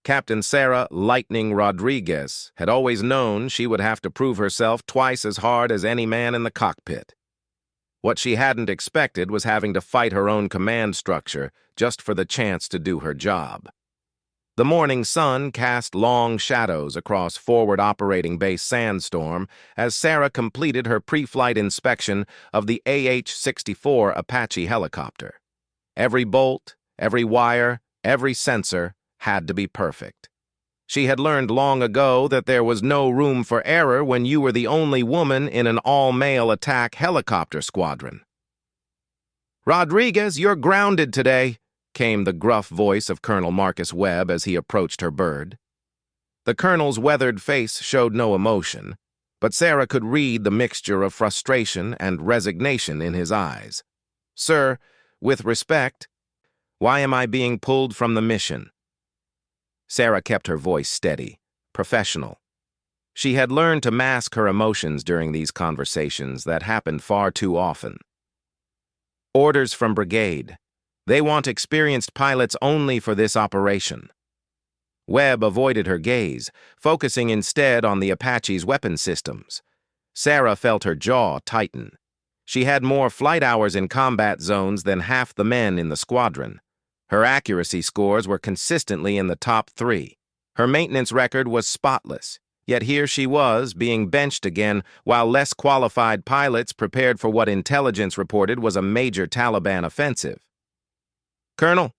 Captain Sarah "Lightning" Rodriguez had always known she would have to prove herself twice as hard as any man in the cockpit. What she hadn't expected was having to fight her own command structure just for the chance to do her job. The morning sun cast long shadows across Forward Operating Base Sandstorm as Sarah completed her pre-flight inspection of the AH-64 Apache helicopter. Every bolt, every wire, every sensor had to be perfect. She had learned long ago that there was no room for error when you were the only woman in an all-male attack helicopter squadron. "Rodriguez, you're grounded today," came the gruff voice of Colonel Marcus Webb as he approached her bird. The colonel's weathered face showed no emotion, but Sarah could read the mixture of frustration and resignation in his eyes. "Sir, with respect, why am I being pulled from the mission?" Sarah kept her voice steady, professional. She had learned to mask her emotions during these conversations that happened far too often. "Orders from Brigade. They want experienced pilots only for this operation." Webb avoided her gaze, focusing instead on the Apache's weapon systems. Sarah felt her jaw tighten. She had more flight hours in combat zones than half the men in the squadron. Her accuracy scores were consistently in the top 3. Her maintenance record was spotless, yet here she was, being benched again, while less qualified pilots prepared for what intelligence reported was a major Taliban offensive. "Colonel,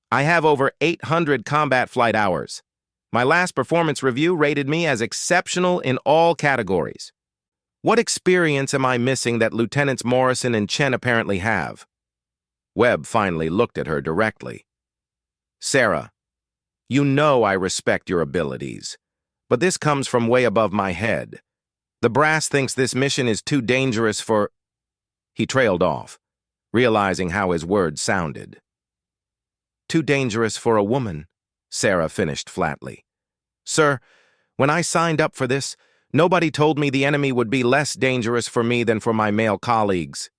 I have over 800 combat flight hours. My last performance review rated me as exceptional in all categories. What experience am I missing that Lieutenants Morrison and Chen apparently have?" Webb finally looked at her directly. "Sarah, you know I respect your abilities, but this comes from way above my head. The brass thinks this mission is too dangerous for—" He trailed off, realizing how his words sounded. "Too dangerous for a woman," Sarah finished flatly. "Sir, when I signed up for this, nobody told me the enemy would be less dangerous for me than for my male colleagues."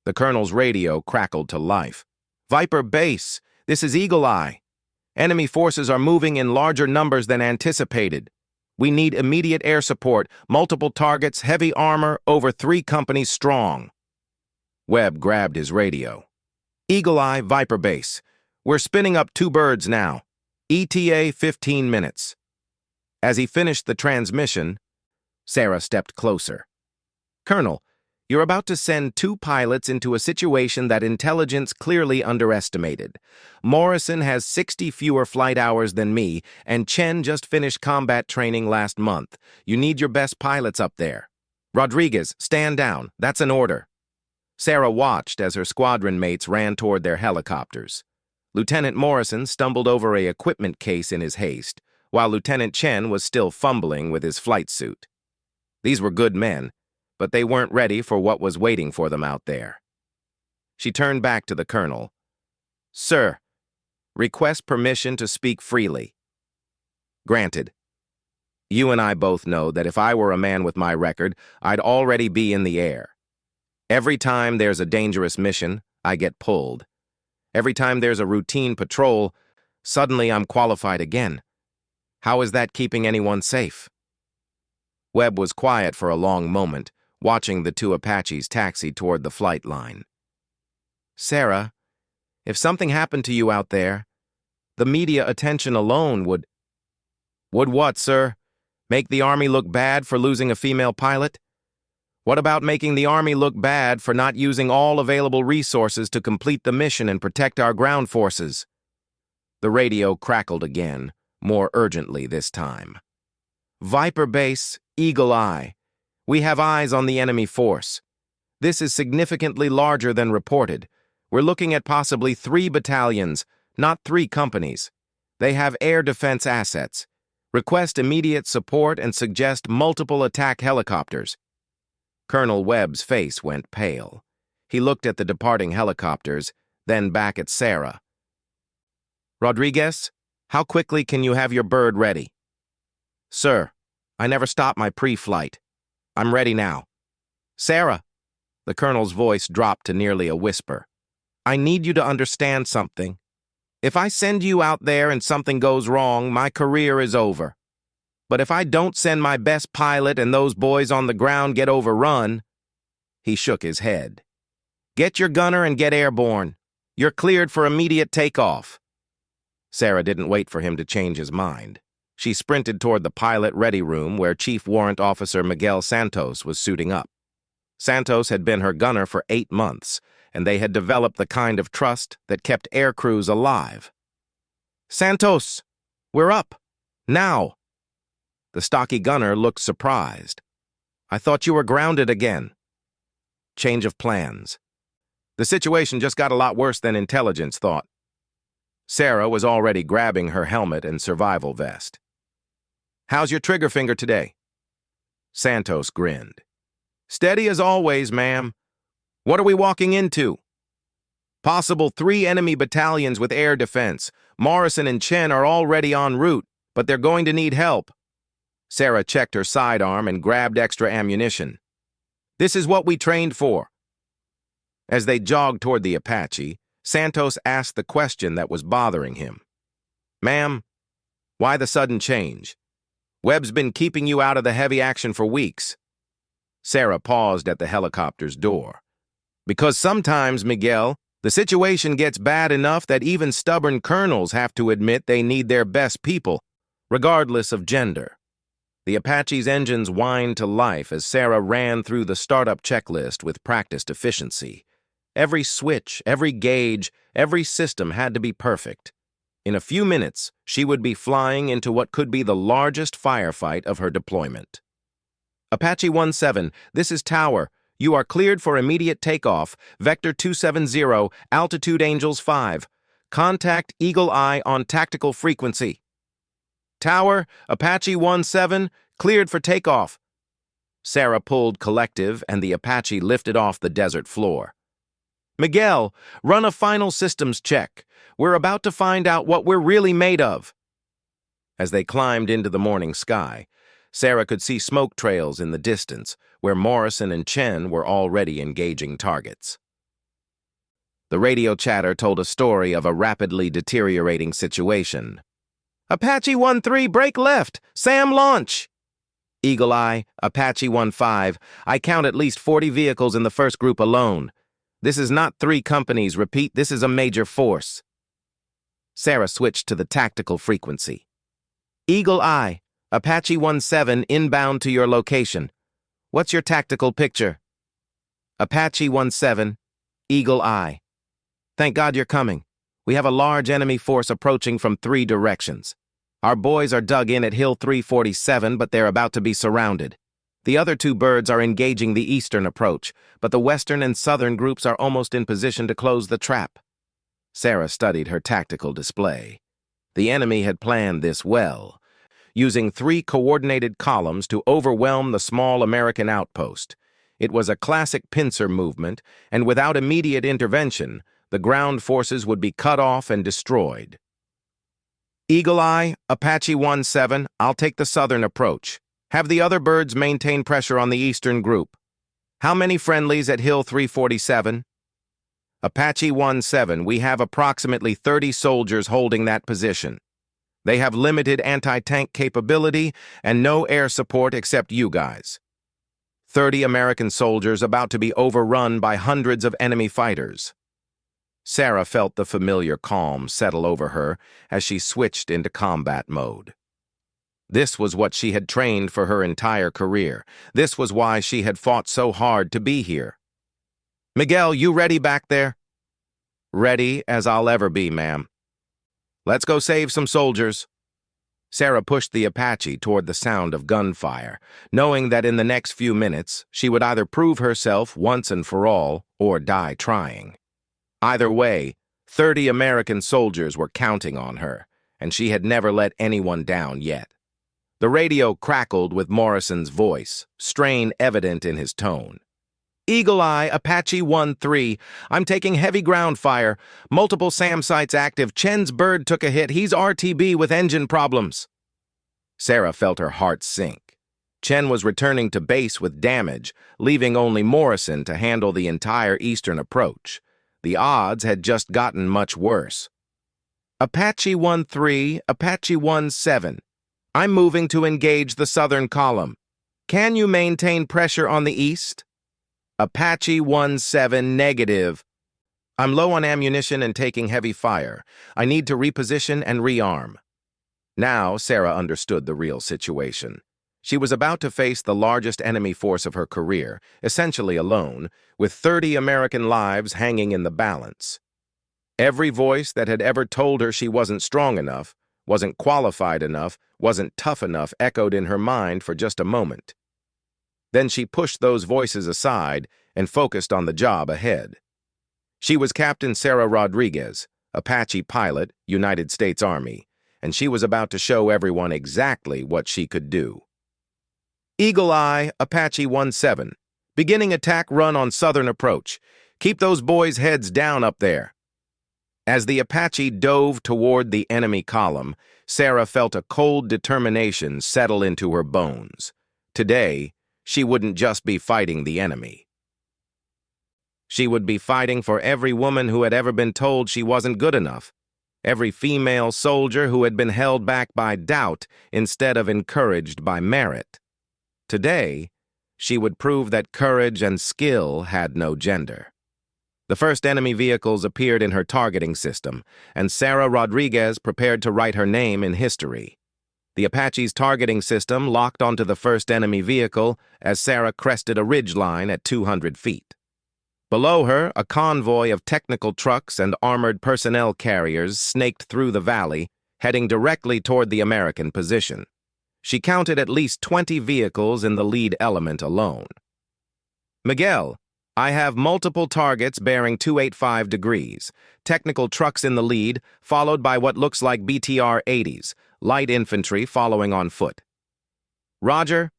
The colonel's radio crackled to life. "Viper Base, this is Eagle Eye. Enemy forces are moving in larger numbers than anticipated. We need immediate air support, multiple targets, heavy armor, over 3 companies strong." Webb grabbed his radio. "Eagle Eye, Viper Base. We're spinning up 2 birds now. ETA 15 minutes. As he finished the transmission, Sarah stepped closer. "Colonel, you're about to send 2 pilots into a situation that intelligence clearly underestimated. Morrison has 60 fewer flight hours than me, and Chen just finished combat training last month. You need your best pilots up there. Rodriguez, stand down. That's an order." Sarah watched as her squadron mates ran toward their helicopters. Lieutenant Morrison stumbled over an equipment case in his haste, while Lieutenant Chen was still fumbling with his flight suit. These were good men, but they weren't ready for what was waiting for them out there. She turned back to the colonel. "Sir, request permission to speak freely." "Granted. You and I both know that if I were a man with my record, I'd already be in the air. Every time there's a dangerous mission, I get pulled. Every time there's a routine patrol, suddenly I'm qualified again. How is that keeping anyone safe?" Webb was quiet for a long moment, watching the 2 Apaches taxi toward the flight line. "Sarah, if something happened to you out there, the media attention alone would—" "Would what, sir? Make the Army look bad for losing a female pilot? What about making the Army look bad for not using all available resources to complete the mission and protect our ground forces?" The radio crackled again, more urgently this time. "Viper Base, Eagle Eye. We have eyes on the enemy force. This is significantly larger than reported. We're looking at possibly 3 battalions, not 3 companies. They have air defense assets. Request immediate support and suggest multiple attack helicopters." Colonel Webb's face went pale. He looked at the departing helicopters, then back at Sarah. "Rodriguez, how quickly can you have your bird ready?" "Sir, I never stopped my pre-flight. I'm ready now." "Sarah," the colonel's voice dropped to nearly a whisper, "I need you to understand something. If I send you out there and something goes wrong, my career is over. But if I don't send my best pilot and those boys on the ground get overrun—" He shook his head. "Get your gunner and get airborne. You're cleared for immediate takeoff." Sarah didn't wait for him to change his mind. She sprinted toward the pilot-ready room where Chief Warrant Officer Miguel Santos was suiting up. Santos had been her gunner for 8 months, and they had developed the kind of trust that kept air crews alive. "Santos, we're up. Now." The stocky gunner looked surprised. "I thought you were grounded again." Change of plans. The situation just got a lot worse than intelligence thought. Sarah was already grabbing her helmet and survival vest. "How's your trigger finger today?" Santos grinned. "Steady as always, ma'am. What are we walking into?" "Possible 3 enemy battalions with air defense. Morrison and Chen are already en route, but they're going to need help." Sarah checked her sidearm and grabbed extra ammunition. "This is what we trained for." As they jogged toward the Apache, Santos asked the question that was bothering him. "Ma'am, why the sudden change? Webb's been keeping you out of the heavy action for weeks." Sarah paused at the helicopter's door. "Because sometimes, Miguel, the situation gets bad enough that even stubborn colonels have to admit they need their best people, regardless of gender." The Apache's engines whined to life as Sarah ran through the startup checklist with practiced efficiency. Every switch, every gauge, every system had to be perfect. In a few minutes, she would be flying into what could be the largest firefight of her deployment. "Apache 17, this is Tower. You are cleared for immediate takeoff. Vector 270, altitude Angels 5. Contact Eagle Eye on tactical frequency." "Tower, Apache 17, cleared for takeoff." Sarah pulled collective and the Apache lifted off the desert floor. "Miguel, run a final systems check. We're about to find out what we're really made of." As they climbed into the morning sky, Sarah could see smoke trails in the distance, where Morrison and Chen were already engaging targets. The radio chatter told a story of a rapidly deteriorating situation. "Apache 13, break left. Sam, launch." "Eagle Eye, Apache 15, I count at least 40 vehicles in the first group alone. This is not 3 companies. Repeat, this is a major force." Sarah switched to the tactical frequency. "Eagle Eye, Apache 17, inbound to your location. What's your tactical picture?" "Apache 17, Eagle Eye. Thank God you're coming. We have a large enemy force approaching from 3 directions. Our boys are dug in at Hill 347, but they're about to be surrounded. The other 2 birds are engaging the eastern approach, but the western and southern groups are almost in position to close the trap." Sarah studied her tactical display. The enemy had planned this well, using 3 coordinated columns to overwhelm the small American outpost. It was a classic pincer movement, and without immediate intervention, the ground forces would be cut off and destroyed. "Eagle Eye, Apache 17, I'll take the southern approach. Have the other birds maintain pressure on the eastern group. How many friendlies at Hill 347? "Apache 17, we have approximately 30 soldiers holding that position. They have limited anti-tank capability and no air support except you guys. 30 American soldiers about to be overrun by hundreds of enemy fighters." Sarah felt the familiar calm settle over her as she switched into combat mode. This was what she had trained for her entire career. This was why she had fought so hard to be here. "Miguel, you ready back there?" "Ready as I'll ever be, ma'am." "Let's go save some soldiers." Sarah pushed the Apache toward the sound of gunfire, knowing that in the next few minutes she would either prove herself once and for all or die trying. Either way, 30 American soldiers were counting on her, and she had never let anyone down yet. The radio crackled with Morrison's voice, strain evident in his tone. "Eagle Eye, Apache 13, I'm taking heavy ground fire. Multiple SAM sites active. Chen's bird took a hit. He's RTB with engine problems." Sarah felt her heart sink. Chen was returning to base with damage, leaving only Morrison to handle the entire eastern approach. The odds had just gotten much worse. Apache 1-3, Apache 1-7. I'm moving to engage the southern column. Can you maintain pressure on the east? Apache 1-7, negative. I'm low on ammunition and taking heavy fire. I need to reposition and rearm. Now, Sarah understood the real situation. She was about to face the largest enemy force of her career, essentially alone, with 30 American lives hanging in the balance. Every voice that had ever told her she wasn't strong enough, wasn't qualified enough, wasn't tough enough echoed in her mind for just a moment. Then she pushed those voices aside and focused on the job ahead. She was Captain Sarah Rodriguez, Apache pilot, United States Army, and she was about to show everyone exactly what she could do. Eagle Eye, Apache 1-7. Beginning attack run on southern approach. Keep those boys' heads down up there. As the Apache dove toward the enemy column, Sarah felt a cold determination settle into her bones. Today, she wouldn't just be fighting the enemy. She would be fighting for every woman who had ever been told she wasn't good enough, every female soldier who had been held back by doubt instead of encouraged by merit. Today, she would prove that courage and skill had no gender. The first enemy vehicles appeared in her targeting system, and Sarah Rodriguez prepared to write her name in history. The Apache's targeting system locked onto the first enemy vehicle as Sarah crested a ridgeline at 200 feet. Below her, a convoy of technical trucks and armored personnel carriers snaked through the valley, heading directly toward the American position. She counted at least 20 vehicles in the lead element alone. Miguel, I have multiple targets bearing 285 degrees, technical trucks in the lead, followed by what looks like BTR-80s, light infantry following on foot. Roger.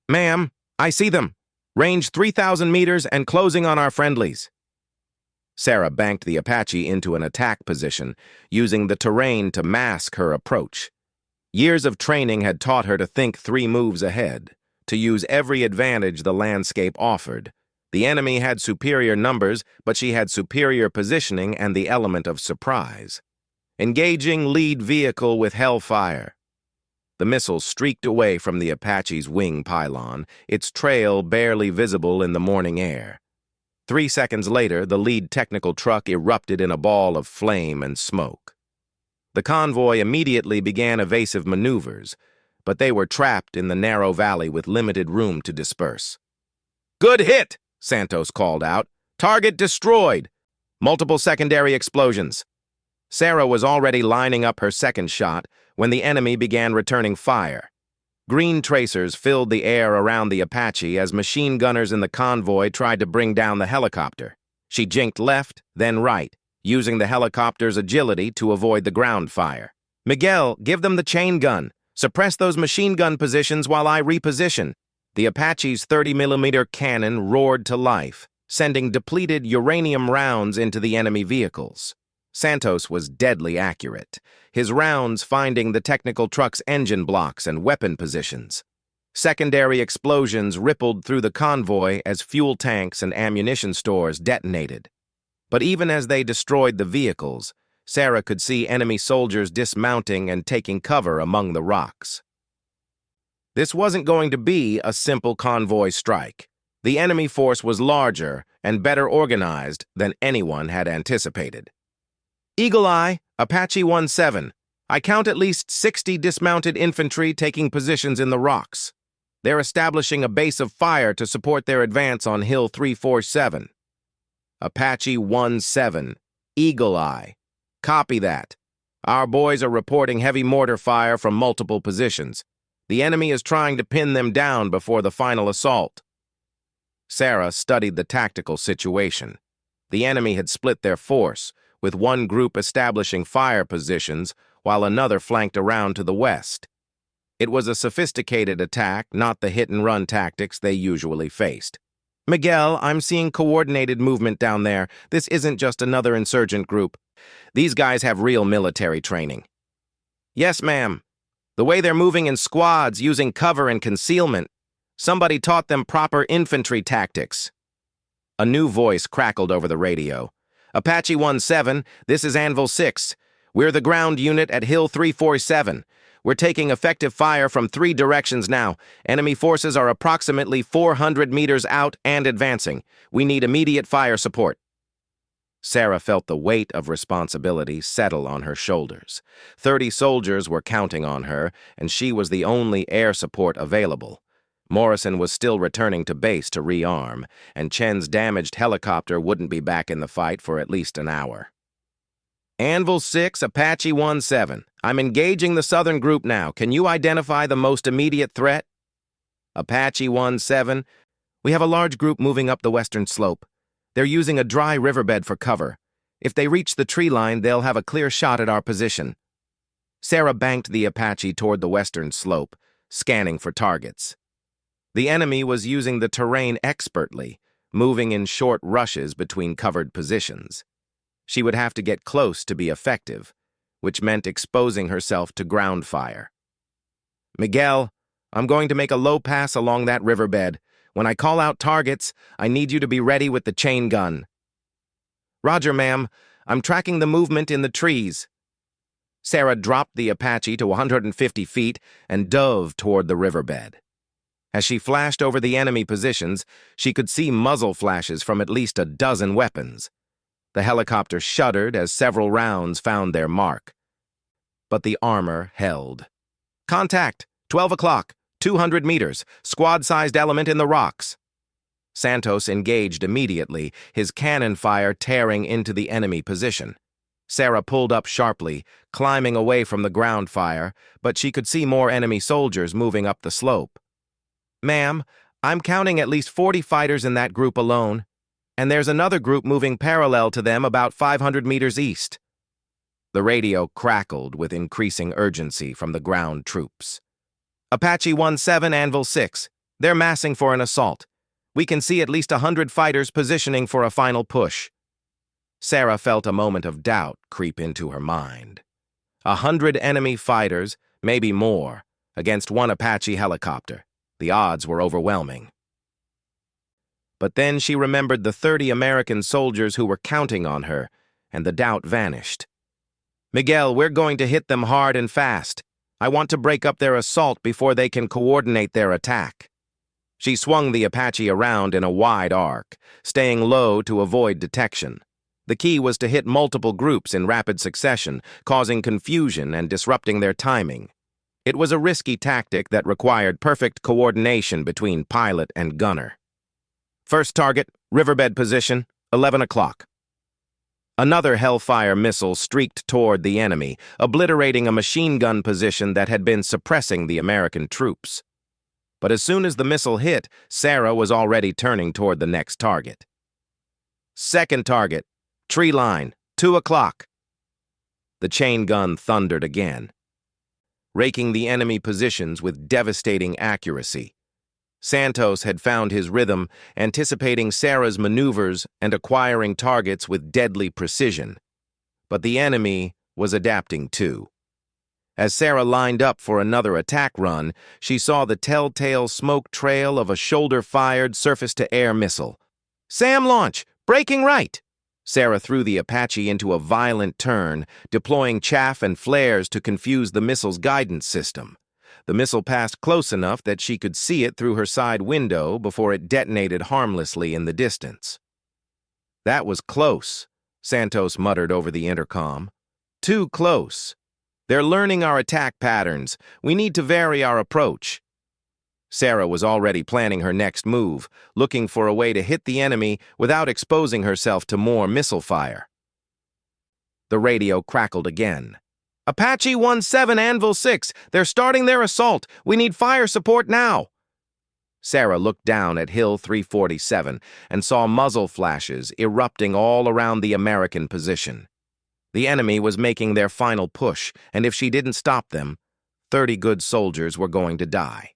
Ma'am, I see them. Range 3,000 meters and closing on our friendlies. Sarah banked the Apache into an attack position, using the terrain to mask her approach. Years of training had taught her to think 3 moves ahead, to use every advantage the landscape offered. The enemy had superior numbers, but she had superior positioning and the element of surprise. Engaging lead vehicle with hellfire. The missile streaked away from the Apache's wing pylon, its trail barely visible in the morning air. 3 seconds later, the lead technical truck erupted in a ball of flame and smoke. The convoy immediately began evasive maneuvers, but they were trapped in the narrow valley with limited room to disperse. "Good hit!" Santos called out. "Target destroyed!" Multiple secondary explosions. Sarah was already lining up her second shot when the enemy began returning fire. Green tracers filled the air around the Apache as machine gunners in the convoy tried to bring down the helicopter. She jinked left, then right, using the helicopter's agility to avoid the ground fire. "Miguel, give them the chain gun. Suppress those machine gun positions while I reposition." The Apache's 30mm cannon roared to life, sending depleted uranium rounds into the enemy vehicles. Santos was deadly accurate, his rounds finding the technical truck's engine blocks and weapon positions. Secondary explosions rippled through the convoy as fuel tanks and ammunition stores detonated. But even as they destroyed the vehicles, Sarah could see enemy soldiers dismounting and taking cover among the rocks. This wasn't going to be a simple convoy strike. The enemy force was larger and better organized than anyone had anticipated. Eagle Eye, Apache 1-7. I count at least 60 dismounted infantry taking positions in the rocks. They're establishing a base of fire to support their advance on Hill 347. Apache 1-7. Eagle Eye. Copy that. Our boys are reporting heavy mortar fire from multiple positions. The enemy is trying to pin them down before the final assault. Sarah studied the tactical situation. The enemy had split their force, with one group establishing fire positions while another flanked around to the west. It was a sophisticated attack, not the hit-and-run tactics they usually faced. "Miguel, I'm seeing coordinated movement down there. This isn't just another insurgent group. These guys have real military training." "Yes, ma'am. The way they're moving in squads, using cover and concealment. Somebody taught them proper infantry tactics." A new voice crackled over the radio. "Apache 1-7, this is Anvil 6. We're the ground unit at Hill 347. We're taking effective fire from 3 directions now. Enemy forces are approximately 400 meters out and advancing. We need immediate fire support. Sarah felt the weight of responsibility settle on her shoulders. 30 soldiers were counting on her, and she was the only air support available. Morrison was still returning to base to rearm, and Chen's damaged helicopter wouldn't be back in the fight for at least an hour. Anvil 6, Apache 17. I'm engaging the southern group now. Can you identify the most immediate threat? Apache 17. We have a large group moving up the western slope. They're using a dry riverbed for cover. If they reach the tree line, they'll have a clear shot at our position. Sarah banked the Apache toward the western slope, scanning for targets. The enemy was using the terrain expertly, moving in short rushes between covered positions. She would have to get close to be effective, which meant exposing herself to ground fire. Miguel, I'm going to make a low pass along that riverbed. When I call out targets, I need you to be ready with the chain gun. Roger, ma'am. I'm tracking the movement in the trees. Sarah dropped the Apache to 150 feet and dove toward the riverbed. As she flashed over the enemy positions, she could see muzzle flashes from at least a dozen weapons. The helicopter shuddered as several rounds found their mark. But the armor held. Contact! 12 o'clock, 200 meters, squad-sized element in the rocks. Santos engaged immediately, his cannon fire tearing into the enemy position. Sarah pulled up sharply, climbing away from the ground fire, but she could see more enemy soldiers moving up the slope. Ma'am, I'm counting at least 40 fighters in that group alone. And there's another group moving parallel to them about 500 meters east. The radio crackled with increasing urgency from the ground troops. Apache 17, Anvil 6. They're massing for an assault. We can see at least 100 fighters positioning for a final push. Sarah felt a moment of doubt creep into her mind. 100 enemy fighters, maybe more, against one Apache helicopter. The odds were overwhelming. But then she remembered the 30 American soldiers who were counting on her, and the doubt vanished. Miguel, we're going to hit them hard and fast. I want to break up their assault before they can coordinate their attack. She swung the Apache around in a wide arc, staying low to avoid detection. The key was to hit multiple groups in rapid succession, causing confusion and disrupting their timing. It was a risky tactic that required perfect coordination between pilot and gunner. First target, riverbed position, 11 o'clock. Another Hellfire missile streaked toward the enemy, obliterating a machine gun position that had been suppressing the American troops. But as soon as the missile hit, Sarah was already turning toward the next target. Second target, tree line, 2 o'clock. The chain gun thundered again, raking the enemy positions with devastating accuracy. Santos had found his rhythm, anticipating Sarah's maneuvers and acquiring targets with deadly precision. But the enemy was adapting too. As Sarah lined up for another attack run, she saw the telltale smoke trail of a shoulder-fired surface-to-air missile. SAM launch! Braking right! Sarah threw the Apache into a violent turn, deploying chaff and flares to confuse the missile's guidance system. The missile passed close enough that she could see it through her side window before it detonated harmlessly in the distance. That was close, Santos muttered over the intercom. Too close. They're learning our attack patterns. We need to vary our approach. Sarah was already planning her next move, looking for a way to hit the enemy without exposing herself to more missile fire. The radio crackled again. Apache 17, Anvil 6. They're starting their assault. We need fire support now. Sarah looked down at Hill 347 and saw muzzle flashes erupting all around the American position. The enemy was making their final push, and if she didn't stop them, 30 good soldiers were going to die.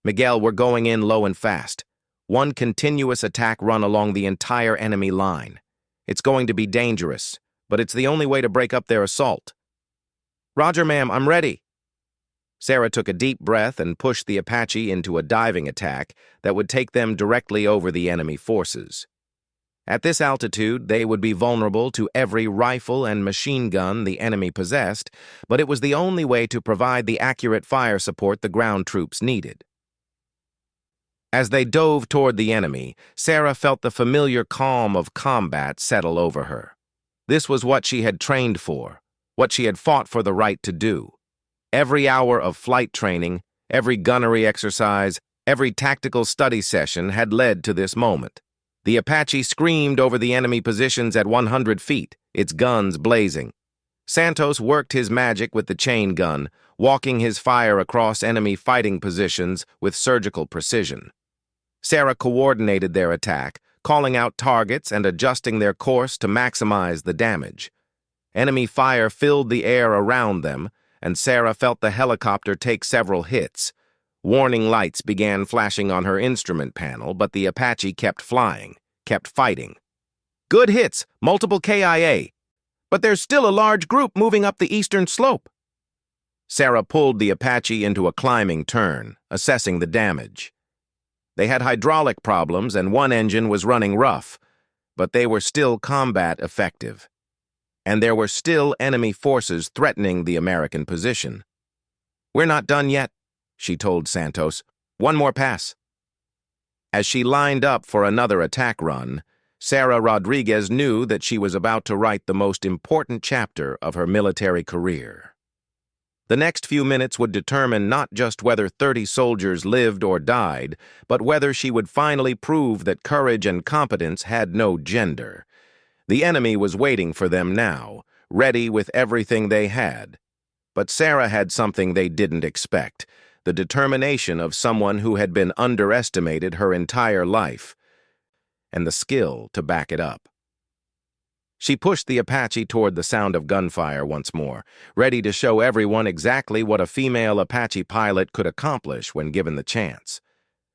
Miguel, we're going in low and fast. One continuous attack run along the entire enemy line. It's going to be dangerous, but it's the only way to break up their assault. Roger, ma'am, I'm ready. Sarah took a deep breath and pushed the Apache into a diving attack that would take them directly over the enemy forces. At this altitude, they would be vulnerable to every rifle and machine gun the enemy possessed, but it was the only way to provide the accurate fire support the ground troops needed. As they dove toward the enemy, Sarah felt the familiar calm of combat settle over her. This was what she had trained for, what she had fought for the right to do. Every hour of flight training, every gunnery exercise, every tactical study session had led to this moment. The Apache screamed over the enemy positions at 100 feet, its guns blazing. Santos worked his magic with the chain gun, walking his fire across enemy fighting positions with surgical precision. Sarah coordinated their attack, calling out targets and adjusting their course to maximize the damage. Enemy fire filled the air around them, and Sarah felt the helicopter take several hits. Warning lights began flashing on her instrument panel, but the Apache kept flying, kept fighting. Good hits, multiple KIA. But there's still a large group moving up the eastern slope. Sarah pulled the Apache into a climbing turn, assessing the damage. They had hydraulic problems and one engine was running rough, but they were still combat effective. And there were still enemy forces threatening the American position. "We're not done yet," she told Santos. "One more pass." As she lined up for another attack run, Sarah Rodriguez knew that she was about to write the most important chapter of her military career. The next few minutes would determine not just whether 30 soldiers lived or died, but whether she would finally prove that courage and competence had no gender. The enemy was waiting for them now, ready with everything they had. But Sarah had something they didn't expect, the determination of someone who had been underestimated her entire life, and the skill to back it up. She pushed the Apache toward the sound of gunfire once more, ready to show everyone exactly what a female Apache pilot could accomplish when given the chance.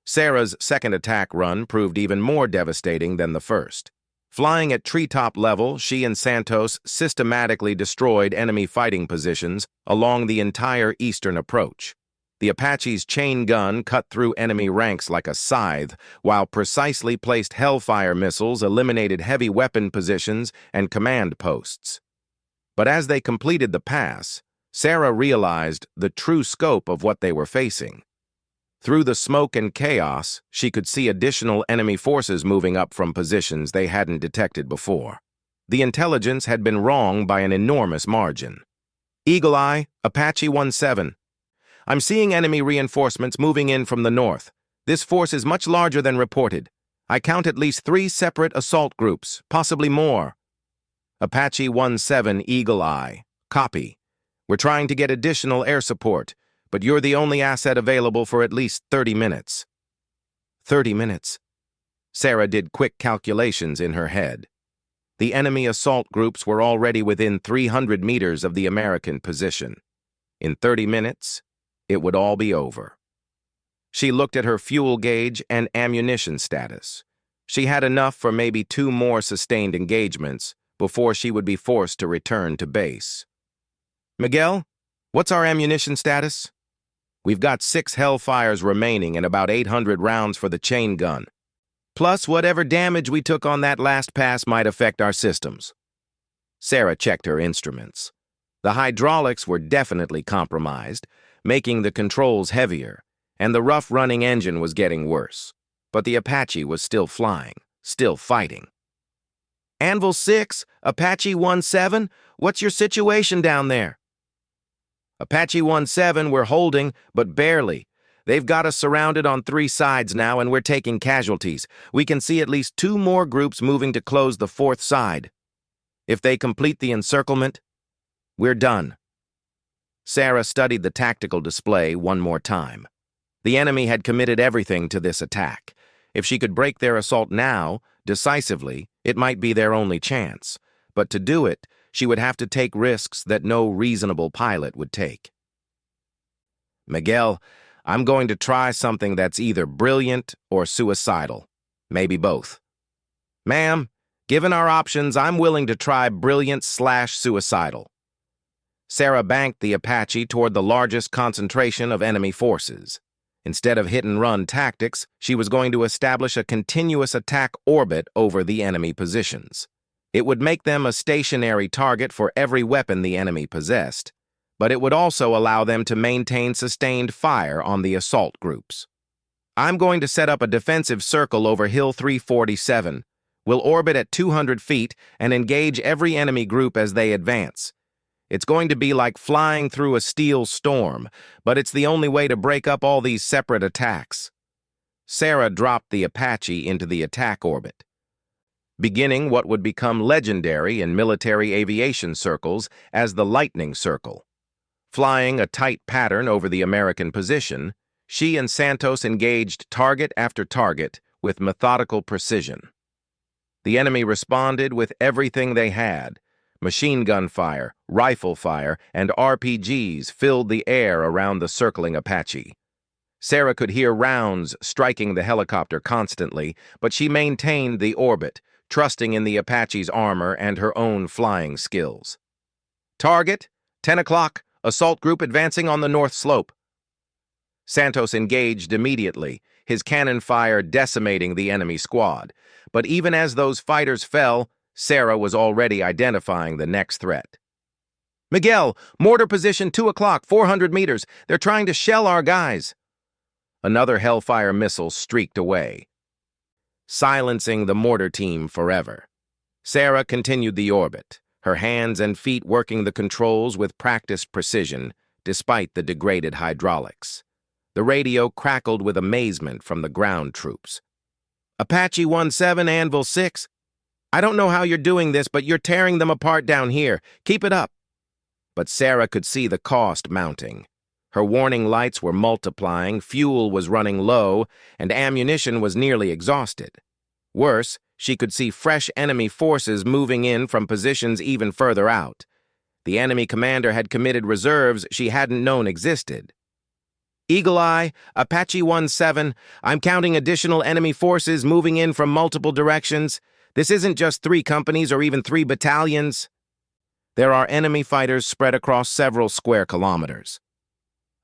Sarah's second attack run proved even more devastating than the first. Flying at treetop level, she and Santos systematically destroyed enemy fighting positions along the entire eastern approach. The Apache's chain gun cut through enemy ranks like a scythe, while precisely placed Hellfire missiles eliminated heavy weapon positions and command posts. But as they completed the pass, Sarah realized the true scope of what they were facing. Through the smoke and chaos, she could see additional enemy forces moving up from positions they hadn't detected before. The intelligence had been wrong by an enormous margin. "Eagle Eye, Apache 17. I'm seeing enemy reinforcements moving in from the north. This force is much larger than reported. I count at least 3 separate assault groups, possibly more." Apache 17, Eagle Eye. Copy. "We're trying to get additional air support, but you're the only asset available for at least 30 minutes. 30 minutes. Sarah did quick calculations in her head. The enemy assault groups were already within 300 meters of the American position. In 30 minutes, it would all be over. She looked at her fuel gauge and ammunition status. She had enough for maybe 2 more sustained engagements before she would be forced to return to base. "Miguel, what's our ammunition status?" "We've got 6 Hellfires remaining and about 800 rounds for the chain gun. Plus whatever damage we took on that last pass might affect our systems." Sarah checked her instruments. The hydraulics were definitely compromised, making the controls heavier, and the rough-running engine was getting worse. But the Apache was still flying, still fighting. "Anvil 6, Apache 17, what's your situation down there?" "Apache 17, we're holding, but barely. They've got us surrounded on 3 sides now, and we're taking casualties. We can see at least 2 more groups moving to close the 4th side. If they complete the encirclement, we're done." Sarah studied the tactical display one more time. The enemy had committed everything to this attack. If she could break their assault now, decisively, it might be their only chance. But to do it, she would have to take risks that no reasonable pilot would take. "Miguel, I'm going to try something that's either brilliant or suicidal. Maybe both." "Ma'am, given our options, I'm willing to try brilliant/suicidal." Sarah banked the Apache toward the largest concentration of enemy forces. Instead of hit-and-run tactics, she was going to establish a continuous attack orbit over the enemy positions. It would make them a stationary target for every weapon the enemy possessed, but it would also allow them to maintain sustained fire on the assault groups. I'm going to set up a defensive circle over Hill 347. We'll orbit at 200 feet and engage every enemy group as they advance. It's going to be like flying through a steel storm, but it's the only way to break up all these separate attacks. Sarah dropped the Apache into the attack orbit, beginning what would become legendary in military aviation circles as the Lightning Circle. Flying a tight pattern over the American position, she and Santos engaged target after target with methodical precision. The enemy responded with everything they had. Machine gun fire, rifle fire, and RPGs filled the air around the circling Apache. Sarah could hear rounds striking the helicopter constantly, but she maintained the orbit, trusting in the Apache's armor and her own flying skills. Target, 10 o'clock, assault group advancing on the north slope. Santos engaged immediately, his cannon fire decimating the enemy squad. But even as those fighters fell, Sarah was already identifying the next threat. Miguel, mortar position 2 o'clock, 400 meters. They're trying to shell our guys. Another Hellfire missile streaked away, silencing the mortar team forever. Sarah continued the orbit, her hands and feet working the controls with practiced precision, despite the degraded hydraulics. The radio crackled with amazement from the ground troops. Apache 17, Anvil 6. I don't know how you're doing this, but you're tearing them apart down here. Keep it up. But Sarah could see the cost mounting. Her warning lights were multiplying, fuel was running low, and ammunition was nearly exhausted. Worse, she could see fresh enemy forces moving in from positions even further out. The enemy commander had committed reserves she hadn't known existed. Eagle Eye, Apache 17, I'm counting additional enemy forces moving in from multiple directions. This isn't just 3 companies or even 3 battalions. There are enemy fighters spread across several square kilometers.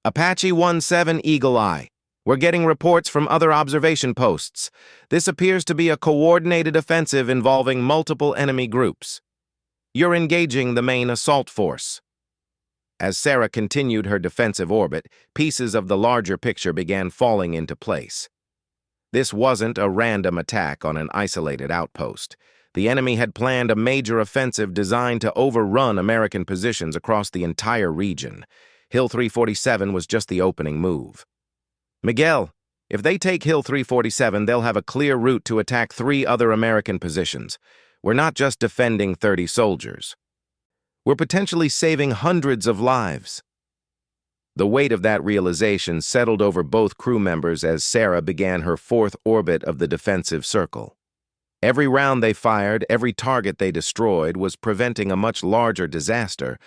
Apache 17, Eagle Eye. We're getting reports from other observation posts. This appears to be a coordinated offensive involving multiple enemy groups. You're engaging the main assault force. As Sarah continued her defensive orbit, pieces of the larger picture began falling into place. This wasn't a random attack on an isolated outpost. The enemy had planned a major offensive designed to overrun American positions across the entire region. Hill 347 was just the opening move. Miguel, if they take Hill 347, they'll have a clear route to attack 3 other American positions. We're not just defending 30 soldiers. We're potentially saving hundreds of lives. The weight of that realization settled over both crew members as Sarah began her 4th orbit of the defensive circle. Every round they fired, every target they destroyed was preventing a much larger disaster,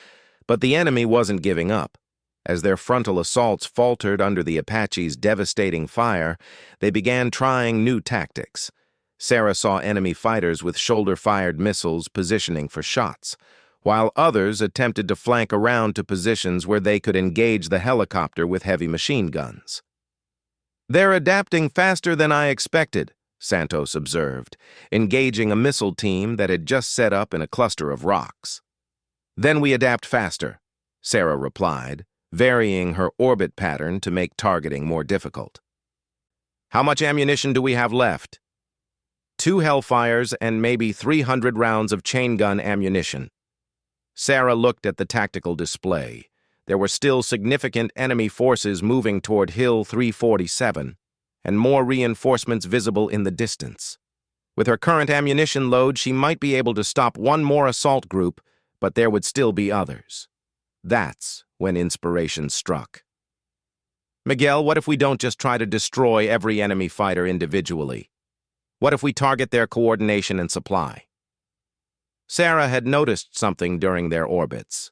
but the enemy wasn't giving up. As their frontal assaults faltered under the Apache's devastating fire, they began trying new tactics. Sarah saw enemy fighters with shoulder-fired missiles positioning for shots, while others attempted to flank around to positions where they could engage the helicopter with heavy machine guns. They're adapting faster than I expected, Santos observed, engaging a missile team that had just set up in a cluster of rocks. Then we adapt faster, Sarah replied, varying her orbit pattern to make targeting more difficult. How much ammunition do we have left? 2 Hellfires and maybe 300 rounds of chain gun ammunition. Sarah looked at the tactical display. There were still significant enemy forces moving toward Hill 347, and more reinforcements visible in the distance. With her current ammunition load, she might be able to stop 1 more assault group, but there would still be others. That's when inspiration struck. Miguel, what if we don't just try to destroy every enemy fighter individually? What if we target their coordination and supply? Sarah had noticed something during their orbits.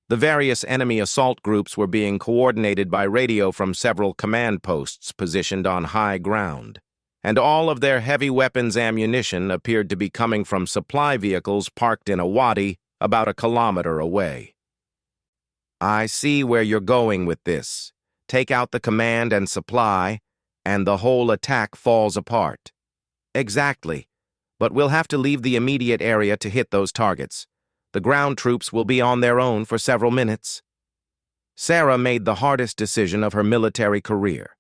The various enemy assault groups were being coordinated by radio from several command posts positioned on high ground, and all of their heavy weapons ammunition appeared to be coming from supply vehicles parked in a wadi about 1 kilometer away. I see where you're going with this. take out the command and supply, and the whole attack falls apart. Exactly. But we'll have to leave the immediate area to hit those targets. The ground troops will be on their own for several minutes. Sarah made the hardest decision of her military career.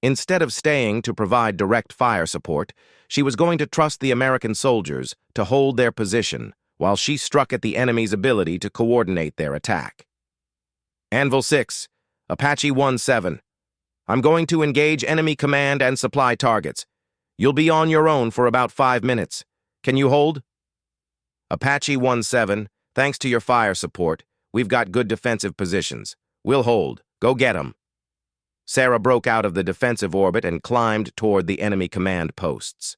Instead of staying to provide direct fire support, she was going to trust the American soldiers to hold their position while she struck at the enemy's ability to coordinate their attack. Anvil 6, Apache 1-7. I'm going to engage enemy command and supply targets. You'll be on your own for about 5 minutes. Can you hold? Apache 1-7, thanks to your fire support, we've got good defensive positions. We'll hold. Go get 'em. Sarah broke out of the defensive orbit and climbed toward the enemy command posts.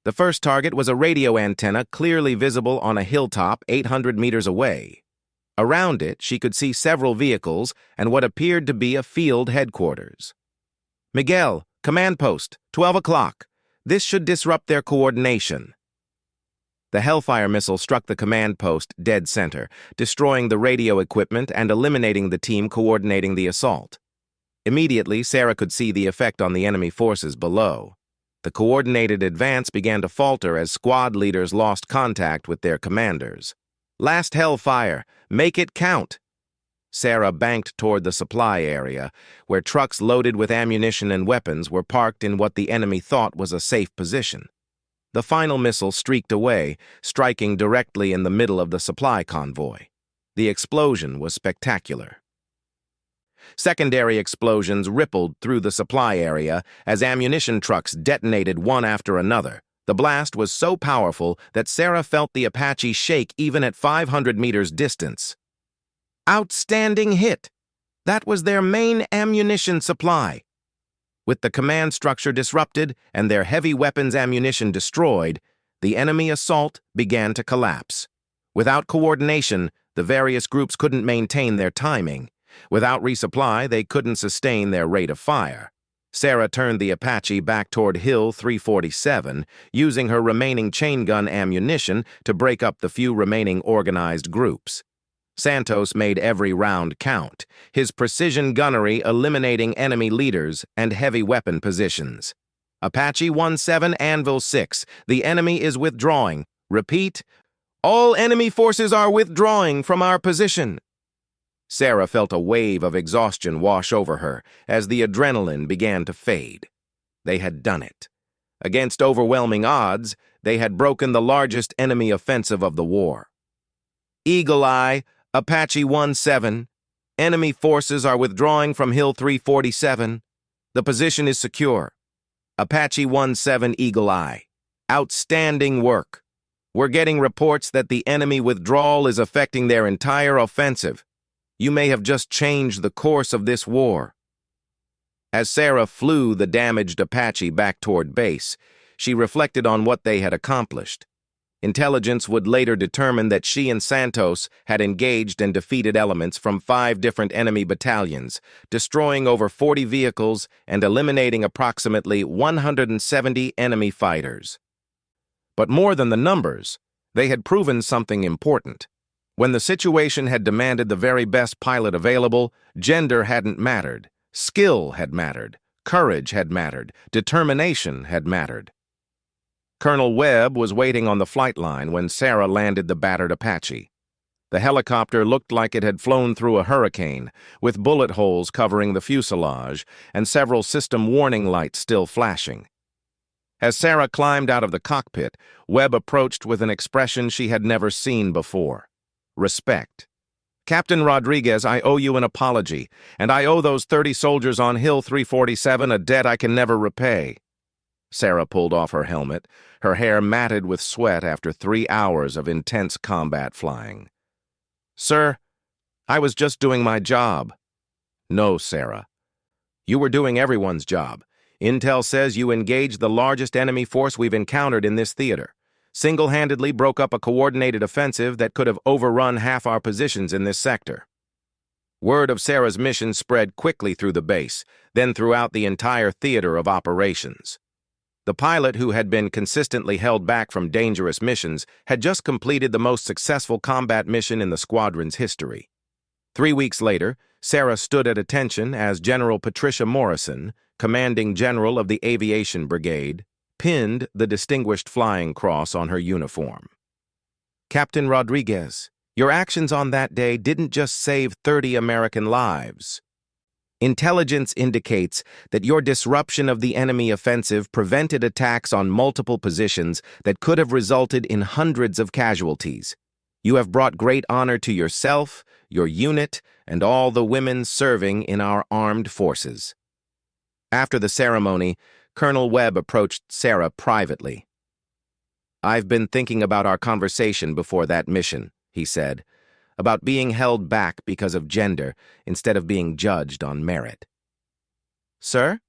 The first target was a radio antenna clearly visible on a hilltop 800 meters away. Around it, she could see several vehicles and what appeared to be a field headquarters. Miguel, command post, 12 o'clock. This should disrupt their coordination. The Hellfire missile struck the command post dead center, destroying the radio equipment and eliminating the team coordinating the assault. Immediately, Sarah could see the effect on the enemy forces below. The coordinated advance began to falter as squad leaders lost contact with their commanders. Last Hellfire, make it count! Sarah banked toward the supply area, where trucks loaded with ammunition and weapons were parked in what the enemy thought was a safe position. The final missile streaked away, striking directly in the middle of the supply convoy. The explosion was spectacular. Secondary explosions rippled through the supply area as ammunition trucks detonated one after another. The blast was so powerful that Sarah felt the Apache shake even at 500 meters distance. Outstanding hit! That was their main ammunition supply. With the command structure disrupted and their heavy weapons ammunition destroyed, the enemy assault began to collapse. Without coordination, the various groups couldn't maintain their timing. Without resupply, they couldn't sustain their rate of fire. Sarah turned the Apache back toward Hill 347, using her remaining chain gun ammunition to break up the few remaining organized groups. Santos made every round count, his precision gunnery eliminating enemy leaders and heavy weapon positions. Apache 1-7, Anvil 6, the enemy is withdrawing. Repeat, all enemy forces are withdrawing from our position. Sarah felt a wave of exhaustion wash over her as the adrenaline began to fade. They had done it. Against overwhelming odds, they had broken the largest enemy offensive of the war. Eagle Eye, Apache 1-7, enemy forces are withdrawing from Hill 347. The position is secure. Apache 1-7, Eagle Eye, outstanding work. We're getting reports that the enemy withdrawal is affecting their entire offensive. You may have just changed the course of this war. As Sarah flew the damaged Apache back toward base, she reflected on what they had accomplished. Intelligence would later determine that she and Santos had engaged and defeated elements from 5 different enemy battalions, destroying over 40 vehicles and eliminating approximately 170 enemy fighters. But more than the numbers, they had proven something important. When the situation had demanded the very best pilot available, gender hadn't mattered. Skill had mattered. Courage had mattered. Determination had mattered. Colonel Webb was waiting on the flight line when Sarah landed the battered Apache. The helicopter looked like it had flown through a hurricane, with bullet holes covering the fuselage and several system warning lights still flashing. As Sarah climbed out of the cockpit, Webb approached with an expression she had never seen before. Respect. Captain Rodriguez, I owe you an apology, and I owe those 30 soldiers on Hill 347 a debt I can never repay. Sarah pulled off her helmet, her hair matted with sweat after 3 hours of intense combat flying. Sir, I was just doing my job. No, Sarah. You were doing everyone's job. Intel says you engaged the largest enemy force we've encountered in this theater. Single-handedly broke up a coordinated offensive that could have overrun half our positions in this sector. Word of Sarah's mission spread quickly through the base, then throughout the entire theater of operations. The pilot, who had been consistently held back from dangerous missions, had just completed the most successful combat mission in the squadron's history. 3 weeks later, Sarah stood at attention as General Patricia Morrison, commanding general of the Aviation Brigade, pinned the Distinguished Flying Cross on her uniform. "Captain Rodriguez, your actions on that day didn't just save 30 American lives. Intelligence indicates that your disruption of the enemy offensive prevented attacks on multiple positions that could have resulted in hundreds of casualties. You have brought great honor to yourself, your unit, and all the women serving in our armed forces." After the ceremony, Colonel Webb approached Sarah privately. "I've been thinking about our conversation before that mission," he said, "about being held back because of gender instead of being judged on merit." "Sir?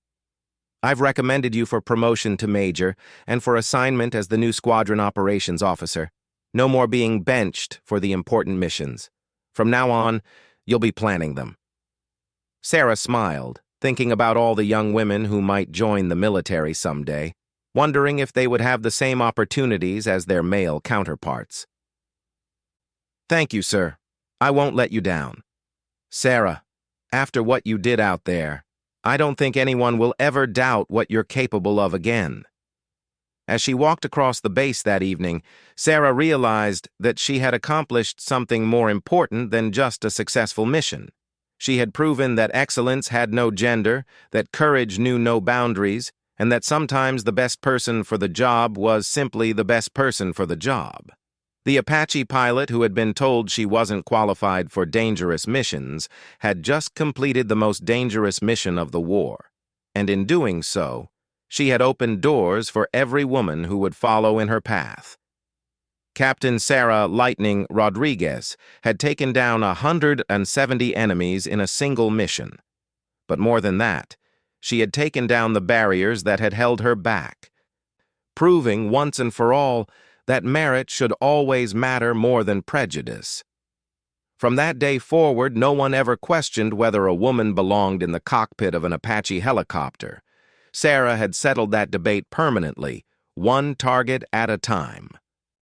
I've recommended you for promotion to major and for assignment as the new squadron operations officer. No more being benched for the important missions. From now on, you'll be planning them." Sarah smiled, thinking about all the young women who might join the military someday, wondering if they would have the same opportunities as their male counterparts. "Thank you, sir. I won't let you down. Sarah, after what you did out there, I don't think anyone will ever doubt what you're capable of again." As she walked across the base that evening, Sarah realized that she had accomplished something more important than just a successful mission. She had proven that excellence had no gender, that courage knew no boundaries, and that sometimes the best person for the job was simply the best person for the job. The Apache pilot who had been told she wasn't qualified for dangerous missions had just completed the most dangerous mission of the war, and in doing so, she had opened doors for every woman who would follow in her path. Captain Sarah "Lightning" Rodriguez had taken down 170 enemies in a single mission. But more than that, she had taken down the barriers that had held her back, proving once and for all that merit should always matter more than prejudice. From that day forward, no one ever questioned whether a woman belonged in the cockpit of an Apache helicopter. Sarah had settled that debate permanently, one target at a time.